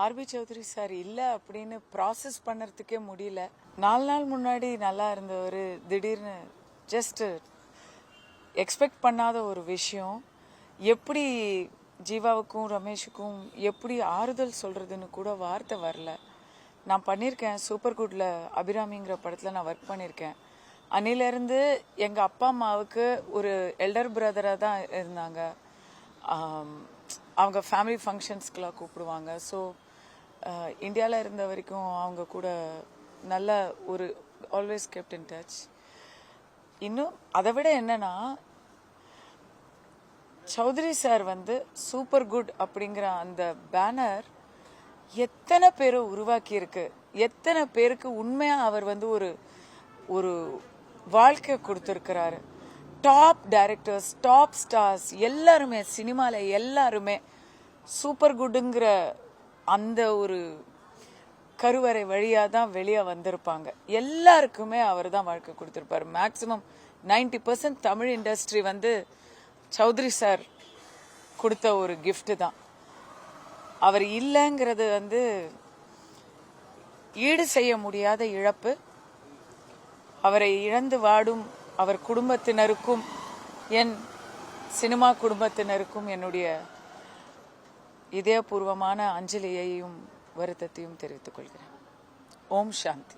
RB Chowdhury sir இல்லை அப்படின்னு process பண்ணுறதுக்கே முடியல. 4 நாள் முன்னாடி நல்லா இருந்தவர் திடீர்னு ஜஸ்ட் எக்ஸ்பெக்ட் பண்ணாத ஒரு விஷயம். எப்படி ஜீவாவுக்கும் ரமேஷுக்கும் எப்படி ஆறுதல் சொல்கிறதுன்னு கூட வார்த்தை வரல. நான் பண்ணியிருக்கேன் சூப்பர் குட்ல அபிராமிங்கிற படத்தில் நான் ஒர்க் பண்ணியிருக்கேன். அன்னிலேருந்து எங்கள் அப்பா அம்மாவுக்கு ஒரு எல்டர் பிரதராக தான் இருந்தாங்க. அவங்க ஃபேமிலி ஃபங்க்ஷன்ஸ்க்கெலாம் கூப்பிடுவாங்க. ஸோ இந்தியாவில் இருந்த வரைக்கும் அவங்க கூட நல்ல ஒரு ஆல்வேஸ் கெப்ட் இன் டச். இன்னும் அதை விட என்னன்னா, சௌத்ரி சார் சூப்பர் குட் அப்படிங்கிற அந்த பேனர் எத்தனை பேரை உருவாக்கி இருக்கு, எத்தனை பேருக்கு உண்மையா அவர் ஒரு ஒரு வாழ்க்கை கொடுத்துருக்கிறாரு. டாப் டைரக்டர்ஸ், டாப் ஸ்டார்ஸ் எல்லாருமே, சினிமாவில் எல்லாருமே சூப்பர் குட்டுங்கிற அந்த ஒரு கருவறை வழியாக தான் வெளியே வந்திருப்பாங்க. எல்லாருக்குமே அவர் தான் வாழ்க்கை கொடுத்துருப்பாரு. Maximum 90% Tamil industry Choudhary sir கொடுத்த ஒரு கிஃப்ட் தான். அவர் இல்லைங்கிறது ஈடு செய்ய முடியாத இழப்பு. அவரை இழந்து வாடும் அவர் குடும்பத்தினருக்கும் என் சினிமா குடும்பத்தினருக்கும் என்னுடைய இதயபூர்வமான அஞ்சலியையும் வருத்தத்தையும் தெரிவித்துக் கொள்கிறேன். ஓம் சாந்தி.